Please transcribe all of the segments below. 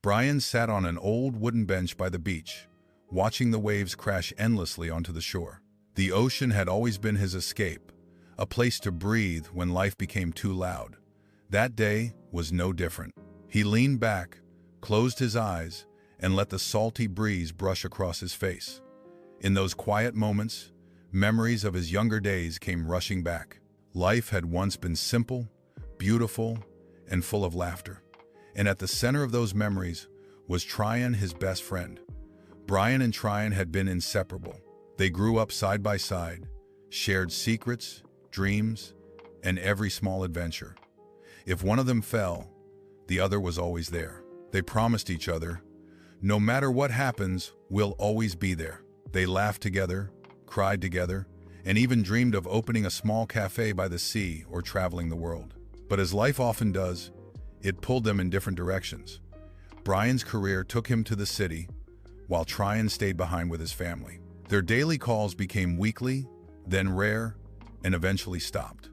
Brian sat on an old wooden bench by the beach, watching the waves crash endlessly onto the shore. The ocean had always been his escape, a place to breathe when life became too loud. That day was no different. He leaned back, closed his eyes, and let the salty breeze brush across his face. In those quiet moments, memories of his younger days came rushing back. Life had once been simple, beautiful, and full of laughter. And at the center of those memories was Tryon, his best friend. Brian and Tryon had been inseparable. They grew up side by side, shared secrets, dreams, and every small adventure. If one of them fell, the other was always there. They promised each other, "No matter what happens, we'll always be there." They laughed together, cried together, and even dreamed of opening a small cafe by the sea or traveling the world. But as life often does, it pulled them in different directions. Brian's career took him to the city, while Tryon stayed behind with his family. Their daily calls became weekly, then rare, and eventually stopped.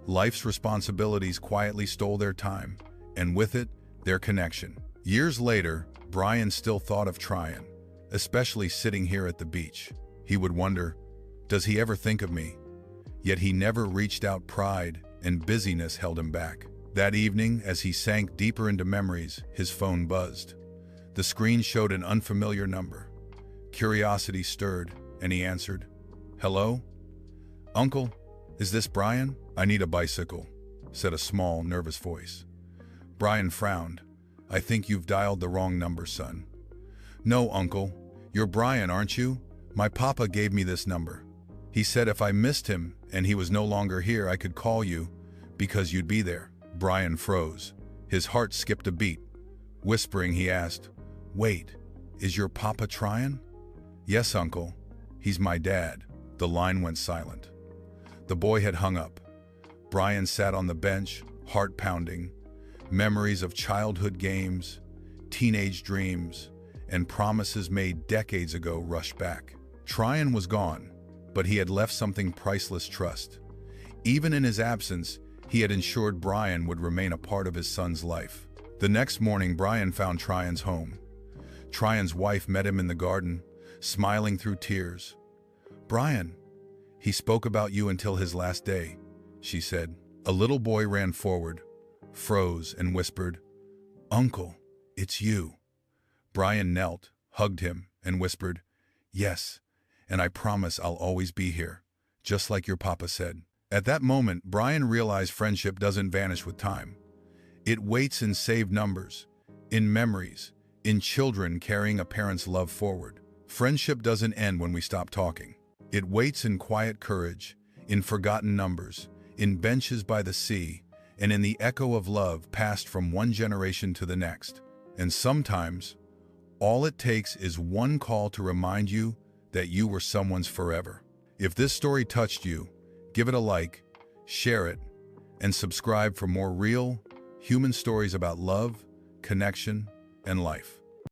Life's responsibilities quietly stole their time, and with it, their connection. Years later, Brian still thought of Tryon, especially sitting here at the beach. He would wonder, does he ever think of me? Yet he never reached out. Pride and busyness held him back. That evening, as he sank deeper into memories, his phone buzzed. The screen showed an unfamiliar number. Curiosity stirred, and he answered. "Hello? Uncle, is this Brian? I need a bicycle," said a small, nervous voice. Brian frowned. "I think you've dialed the wrong number, son." "No, Uncle. You're Brian, aren't you? My papa gave me this number. He said if I missed him and he was no longer here, I could call you because you'd be there." Brian froze. His heart skipped a beat. Whispering, he asked, "Wait, is your papa Tryon?" "Yes, Uncle. He's my dad." The line went silent. The boy had hung up. Brian sat on the bench, heart pounding. Memories of childhood games, teenage dreams, and promises made decades ago rushed back. Tryon was gone, but he had left something priceless: trust. Even in his absence, he had ensured Brian would remain a part of his son's life. The next morning, Brian found Tryon's home. Tryon's wife met him in the garden, smiling through tears. "Brian, he spoke about you until his last day," she said. A little boy ran forward, froze, and whispered, "Uncle, it's you." Brian knelt, hugged him, and whispered, "Yes, and I promise I'll always be here, just like your papa said." At that moment, Brian realized friendship doesn't vanish with time. It waits in saved numbers, in memories, in children carrying a parent's love forward. Friendship doesn't end when we stop talking. It waits in quiet courage, in forgotten numbers, in benches by the sea, and in the echo of love passed from one generation to the next. And sometimes, all it takes is one call to remind you that you were someone's forever. If this story touched you, give it a like, share it, and subscribe for more real, human stories about love, connection, and life.